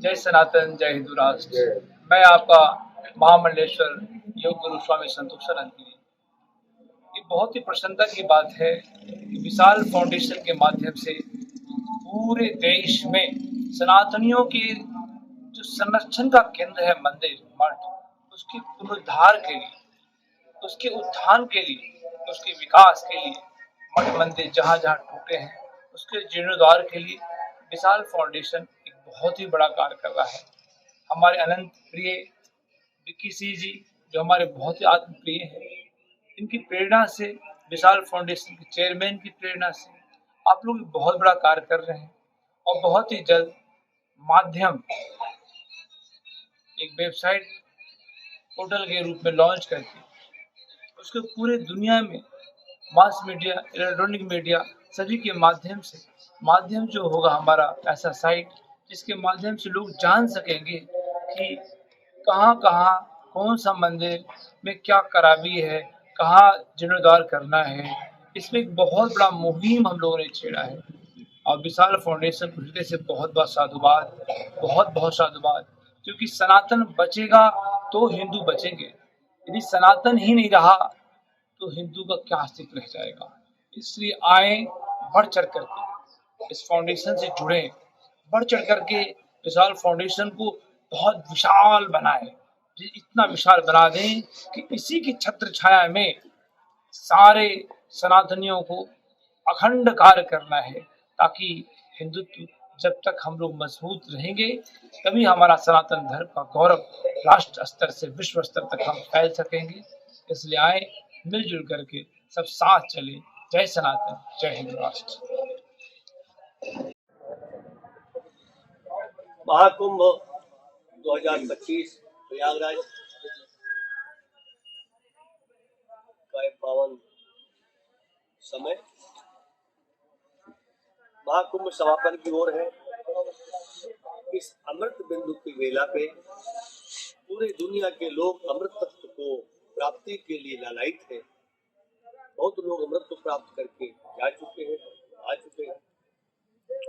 जय सनातन, जय हिंदू राष्ट्र। मैं आपका महामंडलेश्वर योग गुरु स्वामी संतोषानंद गिरी। ये बहुत ही प्रसन्नता की बात है कि विशाल फाउंडेशन के माध्यम से पूरे देश में सनातनियों के जो संरक्षण का केंद्र है मंदिर मठ, उसके पुनरुद्धार के लिए, उसके उत्थान के लिए, उसके विकास के लिए, मठ मंदिर जहाँ जहाँ टूटे हैं उसके जीर्णोद्धार के लिए विशाल फाउंडेशन एक बहुत ही बड़ा कार्य कर रहा है। हमारे अनंत प्रिय विक्की सिंह जी जो हमारे बहुत ही आत्मप्रिय हैं, इनकी प्रेरणा से, विशाल फाउंडेशन के चेयरमैन की प्रेरणा से आप लोग बहुत बड़ा कार्य कर रहे हैं और बहुत ही जल्द माध्यम एक वेबसाइट पोर्टल के रूप में लॉन्च करके उसको पूरे दुनिया में मास मीडिया, इलेक्ट्रॉनिक मीडिया सभी के माध्यम जो होगा हमारा ऐसा साइट जिसके माध्यम से लोग जान सकेंगे कि कहाँ कहाँ कौन सा मंदिर में क्या खराबी है, कहाँ जीर्णोद्धार करना है। इसमें एक बहुत बड़ा मुहिम हम लोगों ने छेड़ा है और विशाल फाउंडेशन को हृदय से बहुत बहुत साधुवाद, बहुत बहुत साधुवाद। क्योंकि सनातन बचेगा तो हिंदू बचेंगे, यदि सनातन ही नहीं रहा तो हिंदू का क्या अस्तित्व रह जाएगा। इसलिए आए, बढ़ चढ़ करके इस फाउंडेशन से जुड़े, बढ़ चढ़ करके विशाल फाउंडेशन को बहुत विशाल बनाए, इतना विशाल बना दें कि इसी की छत्र छाया में सारे सनातनियों को अखंड कार्य करना है, ताकि हिंदुत्व जब तक हम लोग मजबूत रहेंगे तभी हमारा सनातन धर्म का गौरव राष्ट्र स्तर से विश्व स्तर तक हम फैल सकेंगे। इसलिए आए, मिलजुल करके सब साथ चले। जय सनातन, जय हिंदू राष्ट्र। महाकुंभ 2025 प्रयागराज का एक पावन समय महाकुंभ समापन की ओर है। इस अमृत बिंदु की वेला पे पूरे दुनिया के लोग अमृत तत्व को प्राप्ति के लिए लालायित हैं। बहुत लोग अमृत को प्राप्त करके जा चुके हैं, आ चुके हैं।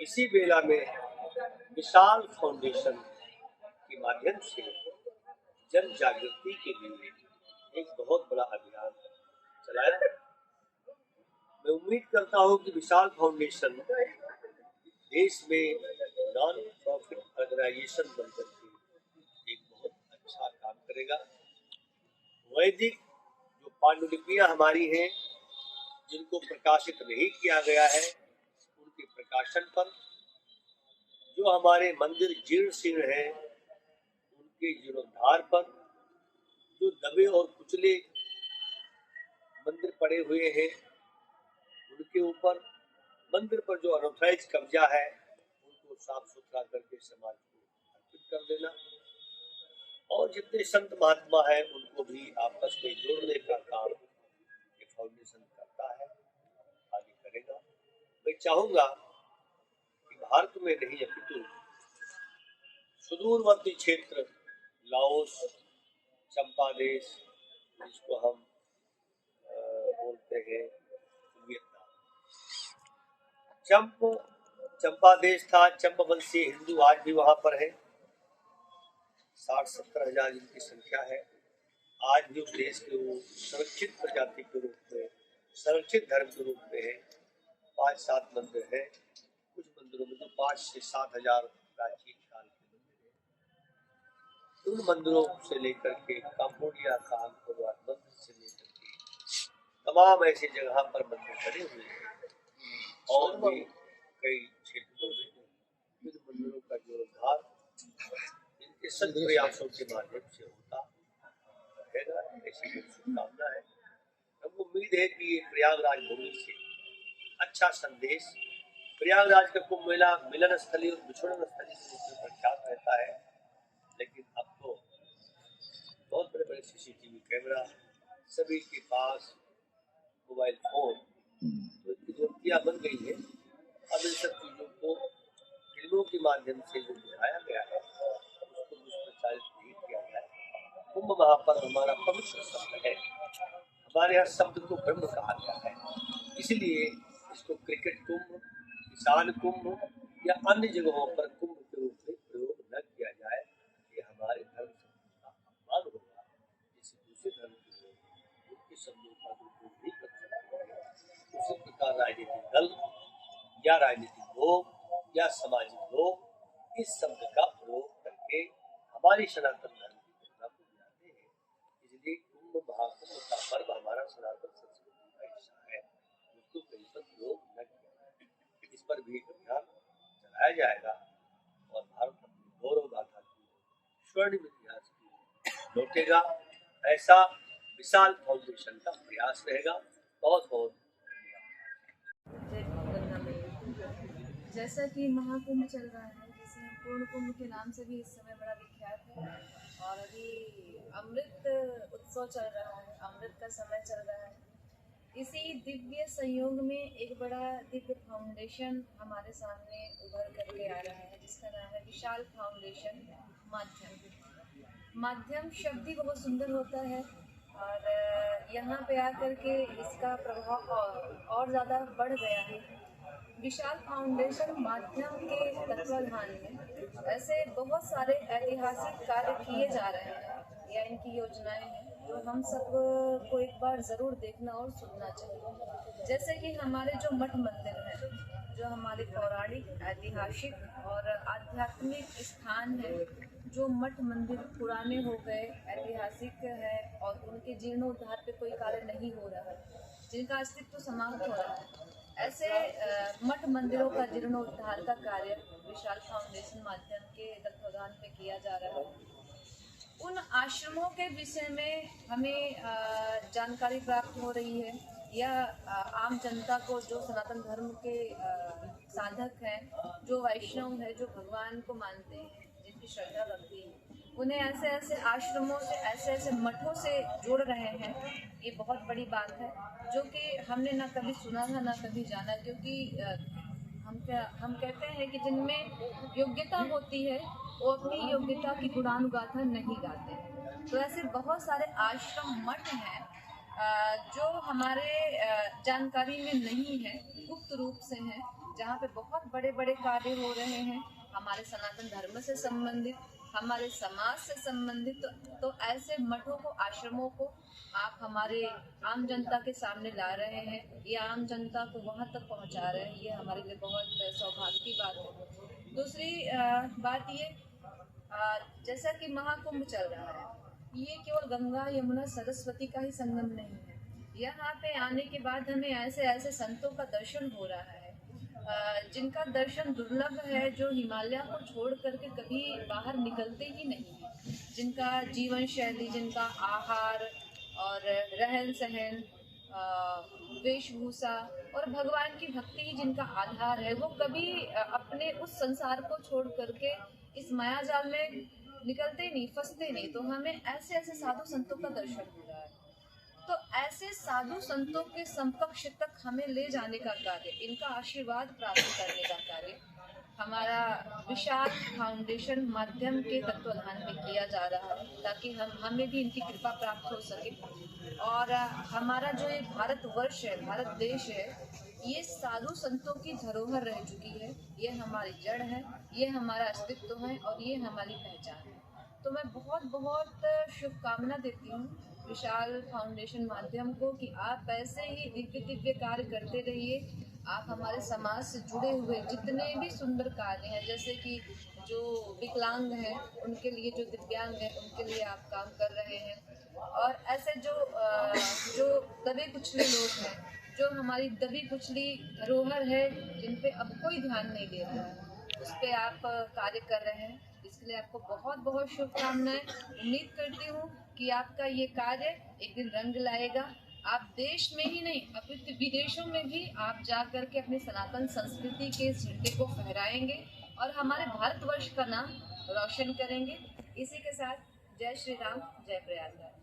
इसी वेला में विशाल फाउंडेशन के माध्यम से जन जागृति के लिए एक बहुत बड़ा अभियान चलाया। मैं उम्मीद करता हूं कि विशाल फाउंडेशन देश में नॉन प्रॉफिट ऑर्गेनाइजेशन बनकर के एक बहुत अच्छा काम करेगा। वैदिक जो पांडुलिपियां हमारी हैं जिनको प्रकाशित नहीं किया गया है, उनके प्रकाशन पर, जो हमारे मंदिर जीर्ण शीर्ण हैं उनके जीर्णोद्धार पर, जो दबे और कुचले मंदिर पड़े हुए हैं उनके ऊपर, मंदिर पर जो अनऑथराइज कब्जा है उनको साफ सुथरा करके समाज को अर्पित कर देना, और जितने संत महात्मा है उनको भी आपस में जोड़ने का काम ये फाउंडेशन करता है, आगे करेगा। मैं चाहूंगा कि भारत में नहीं अपितु सुदूरवर्ती क्षेत्र लाओस, चंपादेश जिसको हम बोलते हैं वियतनाम, चंपा देश था, चंपावंशीय हिंदू आज भी वहां पर है। 60-70 हजार इनकी संख्या है। आज भी उस देश के वो संरक्षित प्रजाति के रूप में, संरक्षित धर्म के रूप में है। 5-7 मंदिर है, कुछ मंदिरों में तो 5 से 7 हजार प्राचीन काल के मंदिर है। उन मंदिरों से लेकर के काम्बोडिया का अंकोर मंदिर से लेकर के तमाम ऐसी जगह पर मंदिर बने हुए हैं, और भी कई क्षेत्रों में इन मंदिरों का जीर्णोद्धार इनके सद प्रयासों के माध्यम से होता रहेगा, ऐसी शुभकामना है। हमको उम्मीद है कि ये प्रयागराज भूमि से अच्छा संदेश, प्रयागराज का कुंभ मेला मिलन स्थली और बिछुड़न स्थली के रूप में प्रख्यात रहता है, लेकिन अब तो बहुत बड़े बड़े CCTV कैमरा, सभी के पास मोबाइल फोन, तो इतनी दोस्तियाँ बन गई है। अब इन सब चीज़ों को फिल्मों के माध्यम से जो दिखाया गया है उसको दुष्प्रचारित नहीं किया जाए। कुंभ महापर्व हमारा पवित्र शब्द है, हमारे यहाँ शब्द को ब्रह्म कहा गया है, इसलिए इसको क्रिकेट कुंभ, किसान कुंभ या अन्य जगहों पर कुंभ के रूप में प्रयोग न किया राजनीतिक दल या राजनीतिक लोग या सामाजिक लोग इस शब्द का प्रयोग करके हमारी सनातन धर्म की प्रतिभा को गिराते हैं। इसलिए कुंभ महाकुंभ का पर्व हमारा सनातन संस्कृति का हिस्सा है, उसको कहीं पर प्रयोग न किया जाए। इस पर भी एक अभियान चलाया जाएगा और भारत अपनी गौरव गाथा की स्वर्णिम इतिहास की लौटेगा। ऐसा विशाल फाउंडेशन का प्रयास रहेगा। बहुत बहुत जय गंगा मैया। जैसा कि महाकुंभ चल रहा है, जिसे हम पूर्ण कुंभ के नाम से भी इस समय बड़ा विख्यात है, और अभी अमृत उत्सव चल रहा है, अमृत का समय चल रहा है। इसी दिव्य संयोग में एक बड़ा दिव्य फाउंडेशन हमारे सामने उभर करके आ रहा है, जिसका नाम है विशाल फाउंडेशन माध्यम। माध्यम शब्द ही बहुत सुंदर होता है, और यहाँ पे आकर के इसका प्रभाव और ज़्यादा बढ़ गया है। विशाल फाउंडेशन माध्यम के तत्वाधान में ऐसे बहुत सारे ऐतिहासिक कार्य किए जा रहे हैं या इनकी योजनाएं हैं, जो हम सब को एक बार ज़रूर देखना और सुनना चाहिए। जैसे कि हमारे जो मठ मंदिर हैं, जो हमारे पौराणिक, ऐतिहासिक और आध्यात्मिक स्थान हैं, जो मठ मंदिर पुराने हो गए, ऐतिहासिक है और उनके जीर्णोद्धार पे कोई कार्य नहीं हो रहा है, जिनका अस्तित्व समाप्त हो रहा है, ऐसे मठ मंदिरों का जीर्णोद्धार का कार्य विशाल फाउंडेशन माध्यम के तत्वाधान पे किया जा रहा है। उन आश्रमों के विषय में हमें जानकारी प्राप्त हो रही है, या आम जनता को, जो सनातन धर्म के साधक हैं, जो वैष्णव हैं, जो भगवान को मानते हैं, जिनकी श्रद्धा रखती है, उन्हें ऐसे ऐसे आश्रमों से, ऐसे ऐसे मठों से जोड़ रहे हैं। ये बहुत बड़ी बात है, जो कि हमने ना कभी सुना था ना कभी जाना, क्योंकि हम कहते हैं कि जिनमें योग्यता होती है वो अपनी योग्यता की गुणानुगाथा नहीं गाते। तो ऐसे बहुत सारे आश्रम मठ हैं जो हमारे जानकारी में नहीं है, गुप्त रूप से हैं, जहाँ पे बहुत बड़े बड़े कार्य हो रहे हैं हमारे सनातन धर्म से संबंधित, हमारे समाज से संबंधित। तो ऐसे मठों को, आश्रमों को आप हमारे आम जनता के सामने ला रहे हैं, या आम जनता को वहाँ तक पहुँचा रहे हैं, ये हमारे लिए बहुत सौभाग्य की बात है। दूसरी बात ये, जैसा कि महाकुंभ चल रहा है, ये केवल गंगा यमुना सरस्वती का ही संगम नहीं है। यहाँ पे आने के बाद हमें ऐसे ऐसे संतों का दर्शन हो रहा है जिनका दर्शन दुर्लभ है, जो हिमालय को छोड़ करके कभी बाहर निकलते ही नहीं है, जिनका जीवन शैली, जिनका आहार और रहन सहन, वेशभूषा और भगवान की भक्ति ही जिनका आधार है, वो कभी अपने उस संसार को छोड़ करके इस मायाजाल में निकलते नहीं, फंसते नहीं। तो हमें ऐसे ऐसे साधु संतों का दर्शन हो रहा है। तो ऐसे साधु संतों के समकक्ष तक हमें ले जाने का कार्य, इनका आशीर्वाद प्राप्त करने का कार्य हमारा विशाल फाउंडेशन माध्यम के तत्वाधान में किया जा रहा है, ताकि हमें भी इनकी कृपा प्राप्त हो सके। और हमारा जो ये भारतवर्ष है, भारत देश है, ये साधु संतों की धरोहर रह चुकी है। ये हमारी जड़ है, ये हमारा अस्तित्व है और ये हमारी पहचान है। तो मैं बहुत बहुत शुभकामना देती हूँ विशाल फाउंडेशन माध्यम को कि आप ऐसे ही दिव्य दिव्य कार्य करते रहिए। आप हमारे समाज से जुड़े हुए जितने भी सुंदर कार्य हैं, जैसे कि जो विकलांग हैं उनके लिए, जो दिव्यांग हैं उनके लिए आप काम कर रहे हैं, और ऐसे जो दबे कुचले लोग हैं, जो हमारी दबी कुचली धरोहर है, जिन पे अब कोई ध्यान नहीं दे रहा है, उस पर आप कार्य कर रहे हैं। इसके लिए आपको बहुत बहुत शुभकामनाएं। उम्मीद करती हूँ कि आपका ये कार्य एक दिन रंग लाएगा। आप देश में ही नहीं, अपितु विदेशों में भी आप जा करके अपनी सनातन संस्कृति के झंडे को फहराएंगे और हमारे भारतवर्ष का नाम रोशन करेंगे। इसी के साथ जय श्री राम, जय प्रयागराज।